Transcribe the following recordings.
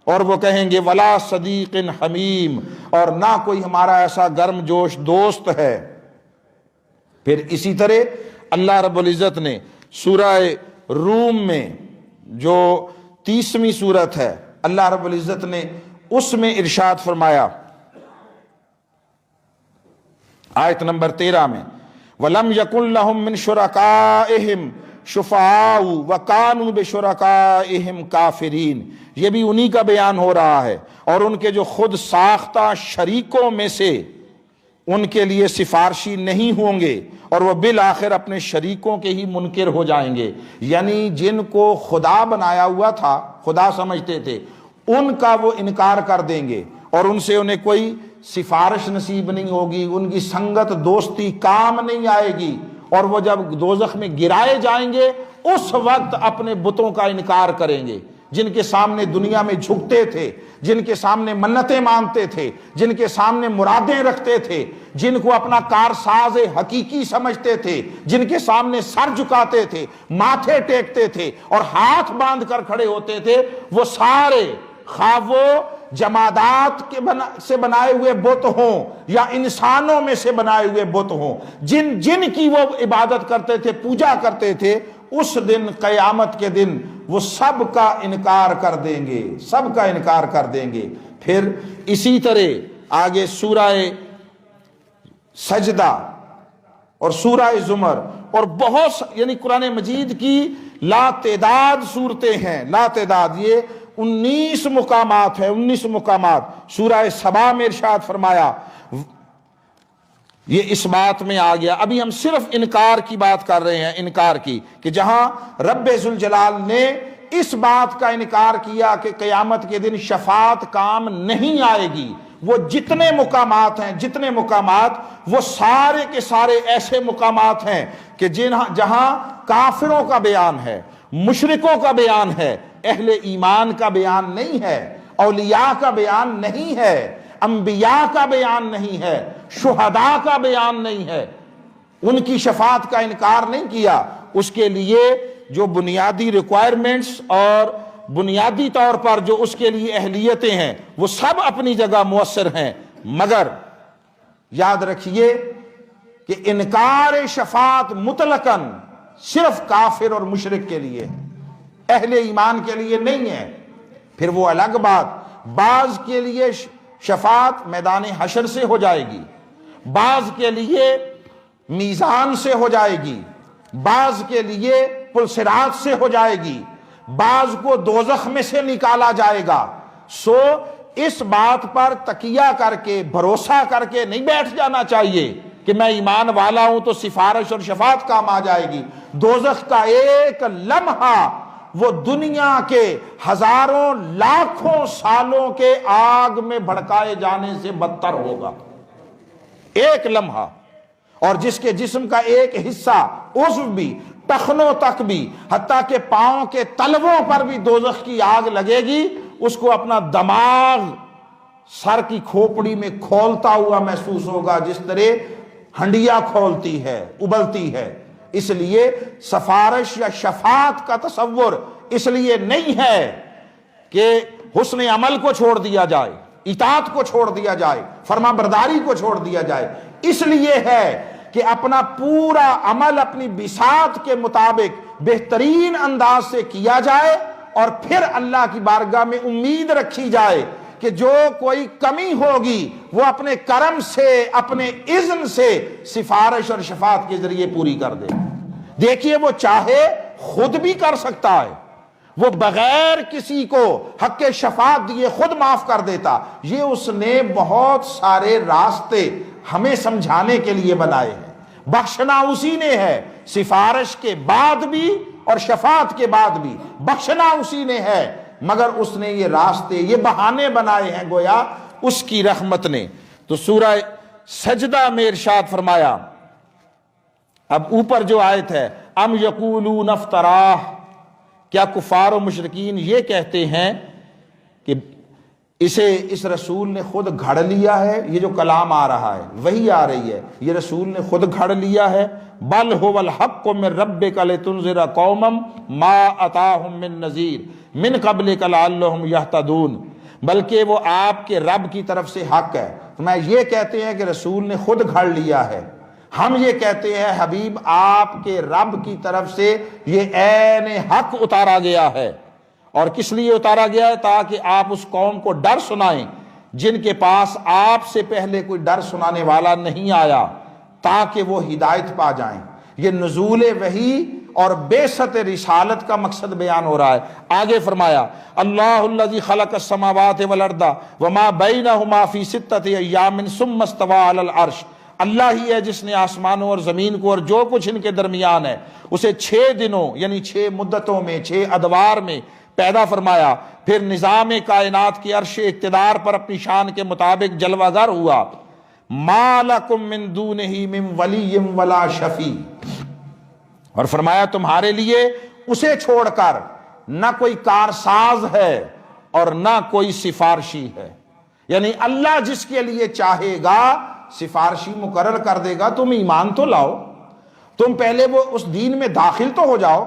اور وہ کہیں گے ولا صدیق حمیم، اور نہ کوئی ہمارا ایسا گرم جوش دوست ہے۔ پھر اسی طرح اللہ رب العزت نے سورہ روم میں جو 30ویں سورت ہے، اللہ رب العزت نے اس میں ارشاد فرمایا آیت نمبر 13 میں وَلَمْ يَكُنْ لَهُم مِّن شُرَكَائِهِمْ شُفَعَاءُ وَكَانُوا بِشُرَكَائِهِمْ كَافِرِينَ، یہ بھی انہی کا بیان ہو رہا ہے، اور ان کے جو خود ساختہ شریکوں میں سے ان کے لیے سفارشی نہیں ہوں گے، اور وہ بالآخر اپنے شریکوں کے ہی منکر ہو جائیں گے، یعنی جن کو خدا بنایا ہوا تھا، خدا سمجھتے تھے، ان کا وہ انکار کر دیں گے، اور ان سے انہیں کوئی سفارش نصیب نہیں ہوگی، ان کی سنگت دوستی کام نہیں آئے گی، اور وہ جب دوزخ میں گرائے جائیں گے اس وقت اپنے بتوں کا انکار کریں گے، جن کے سامنے دنیا میں جھکتے تھے، جن کے سامنے منتیں مانتے تھے، جن کے سامنے مرادیں رکھتے تھے، جن کو اپنا کارساز حقیقی سمجھتے تھے، جن کے سامنے سر جھکاتے تھے، ماتھے ٹیکتے تھے اور ہاتھ باندھ کر کھڑے ہوتے تھے، وہ سارے خواہ وہ جمادات کے سے بنائے ہوئے بت ہوں یا انسانوں میں سے بنائے ہوئے بت ہوں، جن کی وہ عبادت کرتے تھے، پوجا کرتے تھے، اس دن قیامت کے دن وہ سب کا انکار کر دیں گے، سب کا انکار کر دیں گے۔ پھر اسی طرح آگے سورہ سجدہ اور سورہ زمر اور بہت یعنی قرآن مجید کی لا تعداد صورتیں ہیں، لا تعداد، یہ 19 مقامات ہیں، 19 مقامات۔ سورہ سبا میں ارشاد فرمایا، یہ اس بات میں آ گیا، ابھی ہم صرف انکار کی بات کر رہے ہیں، انکار کی، کہ جہاں رب ذوالجلال نے اس بات کا انکار کیا کہ قیامت کے دن شفاعت کام نہیں آئے گی، وہ جتنے مقامات ہیں، جتنے مقامات، وہ سارے کے سارے ایسے مقامات ہیں کہ جہاں کافروں کا بیان ہے، مشرکوں کا بیان ہے، اہل ایمان کا بیان نہیں ہے، اولیاء کا بیان نہیں ہے، انبیاء کا بیان نہیں ہے، شہداء کا بیان نہیں ہے، ان کی شفاعت کا انکار نہیں کیا۔ اس کے لیے جو بنیادی ریکوائرمنٹس اور بنیادی طور پر جو اس کے لیے اہلیتیں ہیں وہ سب اپنی جگہ مؤثر ہیں، مگر یاد رکھیے کہ انکار شفاعت مطلقاً صرف کافر اور مشرک کے لیے، اہل ایمان کے لیے نہیں ہے۔ پھر وہ الگ بات، بعض کے لیے شفاعت میدان حشر سے ہو جائے گی، بعض کے لیے میزان سے ہو جائے گی، بعض کے لیے پلصراط سے ہو جائے گی، بعض کو دوزخ میں سے نکالا جائے گا۔ سو اس بات پر تکیہ کر کے، بھروسہ کر کے نہیں بیٹھ جانا چاہیے کہ میں ایمان والا ہوں تو سفارش اور شفاعت کام آ جائے گی۔ دوزخ کا ایک لمحہ وہ دنیا کے ہزاروں لاکھوں سالوں کے آگ میں بھڑکائے جانے سے بدتر ہوگا، ایک لمحہ، اور جس کے جسم کا ایک حصہ، عضو بھی، ٹخنوں تک بھی، حتیٰ کہ پاؤں کے تلووں پر بھی دوزخ کی آگ لگے گی، اس کو اپنا دماغ سر کی کھوپڑی میں کھولتا ہوا محسوس ہوگا، جس طرح ہنڈیا کھولتی ہے، ابلتی ہے۔ اس لیے سفارش یا شفاعت کا تصور اس لیے نہیں ہے کہ حسن عمل کو چھوڑ دیا جائے، اطاعت کو چھوڑ دیا جائے، فرما برداری کو چھوڑ دیا جائے، اس لیے ہے کہ اپنا پورا عمل اپنی بساط کے مطابق بہترین انداز سے کیا جائے، اور پھر اللہ کی بارگاہ میں امید رکھی جائے کہ جو کوئی کمی ہوگی وہ اپنے کرم سے، اپنے اذن سے سفارش اور شفاعت کے ذریعے پوری کر دے۔ دیکھیے وہ چاہے خود بھی کر سکتا ہے، وہ بغیر کسی کو حق شفاعت دیے خود معاف کر دیتا، یہ اس نے بہت سارے راستے ہمیں سمجھانے کے لیے بنائے ہیں۔ بخشنا اسی نے ہے، سفارش کے بعد بھی اور شفاعت کے بعد بھی بخشنا اسی نے ہے، مگر اس نے یہ راستے، یہ بہانے بنائے ہیں گویا اس کی رحمت نے۔ تو سورہ سجدہ میں ارشاد فرمایا، اب اوپر جو آیت ہے، ام یقولون افتراہ، کیا کفار و مشرکین یہ کہتے ہیں کہ اس رسول نے خود گھڑ لیا ہے، یہ جو کلام آ رہا ہے، وہی آ رہی ہے، یہ رسول نے خود گھڑ لیا ہے، بل هو الحق من ربک لتنذر قوما ما اتاہم من نذیر من قبلک لعلہم یہتدون، بلکہ وہ آپ کے رب کی طرف سے حق ہے۔ میں یہ کہتے ہیں کہ رسول نے خود گھڑ لیا ہے، ہم یہ کہتے ہیں حبیب آپ کے رب کی طرف سے یہ عین حق اتارا گیا ہے۔ اور کس لیے اتارا گیا ہے؟ تاکہ آپ اس قوم کو ڈر سنائیں جن کے پاس آپ سے پہلے کوئی ڈر سنانے والا نہیں آیا، تاکہ وہ ہدایت پا جائیں۔ یہ نزول وحی اور بعثت رسالت کا مقصد بیان ہو رہا ہے۔ آگے فرمایا اللہ الذی خلق السماوات والارض وما بینہما فی ستۃ ایام ثم استوی علی العرش، اللہ ہی ہے جس نے آسمانوں اور زمین کو اور جو کچھ ان کے درمیان ہے اسے 6 دنوں یعنی 6 مدتوں میں 6 ادوار میں پیدا فرمایا، پھر نظام کائنات کی عرش اقتدار پر اپنی شان کے مطابق جلوہ گر ہوا۔ ما لکم من دونہ من ولی ولا شفیع، اور فرمایا تمہارے لیے اسے چھوڑ کر نہ کوئی کارساز ہے اور نہ کوئی سفارشی ہے، یعنی اللہ جس کے لیے چاہے گا سفارشی مقرر کر دے گا۔ تم ایمان تو لاؤ، تم پہلے وہ اس دین میں داخل تو ہو جاؤ،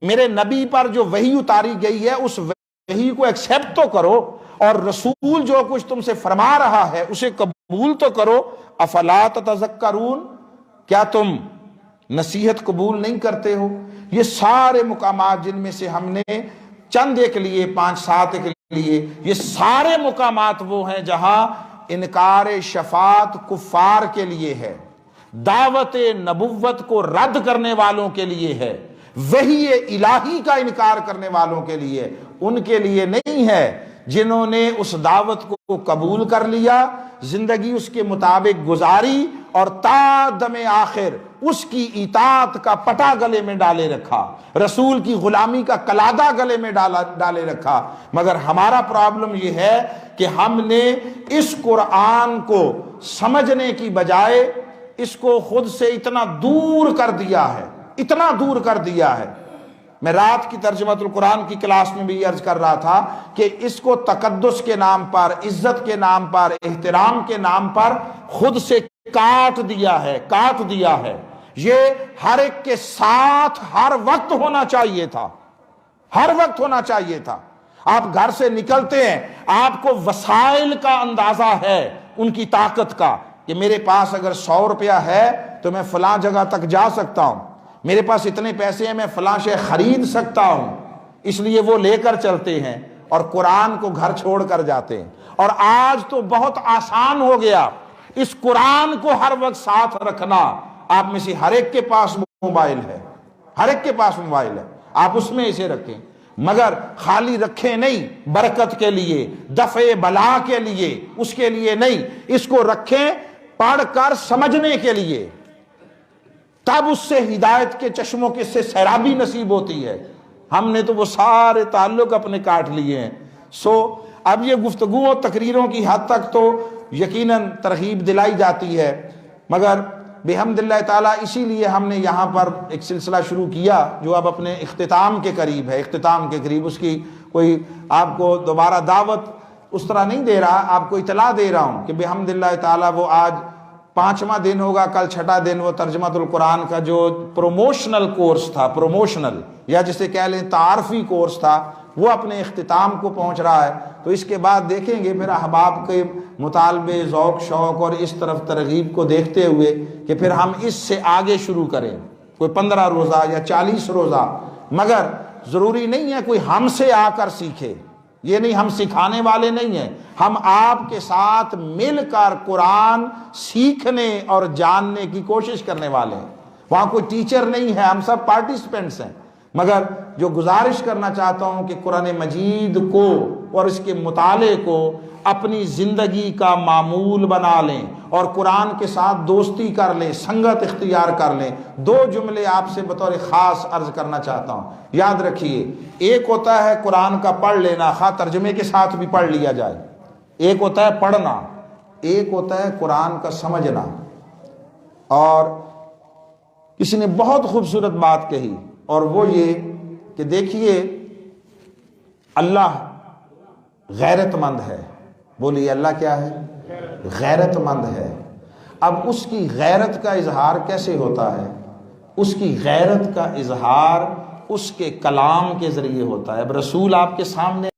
میرے نبی پر جو وحی اتاری گئی ہے اس وحی کو ایکسیپٹ تو کرو، اور رسول جو کچھ تم سے فرما رہا ہے اسے قبول تو کرو۔ افلا تتذکرون، کیا تم نصیحت قبول نہیں کرتے ہو؟ یہ سارے مقامات جن میں سے ہم نے چند ایک لیے 5-7 کے لیے، یہ سارے مقامات وہ ہیں جہاں انکار شفاعت کفار کے لیے ہے، دعوت نبوت کو رد کرنے والوں کے لیے ہے، وحی الہی کا انکار کرنے والوں کے لیے، ان کے لیے نہیں ہے جنہوں نے اس دعوت کو قبول کر لیا، زندگی اس کے مطابق گزاری اور تا دم آخر اس کی اطاعت کا پٹا گلے میں ڈالے رکھا، رسول کی غلامی کا کلادہ گلے میں ڈالے رکھا۔ مگر ہمارا پرابلم یہ ہے کہ ہم نے اس قرآن کو سمجھنے کی بجائے اس کو خود سے اتنا دور کر دیا ہے، اتنا دور کر دیا ہے۔ میں رات کی ترجمۃ القرآن کی کلاس میں بھی عرض کر رہا تھا کہ اس کو تقدس کے نام پر، عزت کے نام پر، احترام کے نام پر خود سے کاٹ دیا ہے۔ یہ ہر ایک کے ساتھ ہر وقت ہونا چاہیے تھا، ہر وقت ہونا چاہیے تھا۔ آپ گھر سے نکلتے ہیں، آپ کو وسائل کا اندازہ ہے ان کی طاقت کا، کہ میرے پاس اگر 100 روپیہ ہے تو میں فلاں جگہ تک جا سکتا ہوں، میرے پاس اتنے پیسے ہیں میں فلاں شے خرید سکتا ہوں، اس لیے وہ لے کر چلتے ہیں اور قرآن کو گھر چھوڑ کر جاتے ہیں۔ اور آج تو بہت آسان ہو گیا اس قرآن کو ہر وقت ساتھ رکھنا۔ آپ میں سے ہر ایک کے پاس موبائل ہے، ہر ایک کے پاس موبائل ہے، آپ اس میں اسے رکھیں، مگر خالی رکھیں نہیں برکت کے لیے، دفع بلا کے لیے، اس کے لیے نہیں، اس کو رکھیں پڑھ کر سمجھنے کے لیے، تب اس سے ہدایت کے چشموں کے سے سیرابی نصیب ہوتی ہے۔ ہم نے تو وہ سارے تعلق اپنے کاٹ لیے ہیں۔ اب یہ گفتگو و تقریروں کی حد تک تو یقیناً ترغیب دلائی جاتی ہے، مگر بحمد اللہ تعالیٰ اسی لیے ہم نے یہاں پر ایک سلسلہ شروع کیا جو اب اپنے اختتام کے قریب ہے، اس کی کوئی آپ کو دوبارہ دعوت اس طرح نہیں دے رہا، آپ کو اطلاع دے رہا ہوں کہ بحمد اللہ تعالیٰ وہ آج 5واں دن ہوگا، کل 6واں دن وہ ترجمۃ القرآن کا جو پروموشنل کورس تھا، پروموشنل یا جسے کہہ لیں تعارفی کورس تھا، وہ اپنے اختتام کو پہنچ رہا ہے۔ تو اس کے بعد دیکھیں گے پھر احباب کے مطالبے، ذوق شوق اور اس طرف ترغیب کو دیکھتے ہوئے کہ پھر ہم اس سے آگے شروع کریں، کوئی 15 روزہ یا 40 روزہ، مگر ضروری نہیں ہے کوئی ہم سے آ کر سیکھے، یہ نہیں، ہم سکھانے والے نہیں ہیں، ہم آپ کے ساتھ مل کر قرآن سیکھنے اور جاننے کی کوشش کرنے والے ہیں۔ وہاں کوئی ٹیچر نہیں ہے، ہم سب پارٹیسپینٹس ہیں، مگر جو گزارش کرنا چاہتا ہوں کہ قرآن مجید کو اور اس کے مطالعے کو اپنی زندگی کا معمول بنا لیں اور قرآن کے ساتھ دوستی کر لیں، سنگت اختیار کر لیں۔ 2 جملے آپ سے بطور خاص عرض کرنا چاہتا ہوں، یاد رکھیے، ایک ہوتا ہے قرآن کا پڑھ لینا، خواہ ترجمے کے ساتھ بھی پڑھ لیا جائے، ایک ہوتا ہے پڑھنا، ایک ہوتا ہے قرآن کا سمجھنا۔ اور کسی نے بہت خوبصورت بات کہی، اور وہ یہ کہ دیکھیے اللہ غیرت مند ہے، بولیے اللہ کیا ہے؟ غیرت مند ہے۔ اب اس کی غیرت کا اظہار کیسے ہوتا ہے؟ اس کی غیرت کا اظہار اس کے کلام کے ذریعے ہوتا ہے۔ اب رسول آپ کے سامنے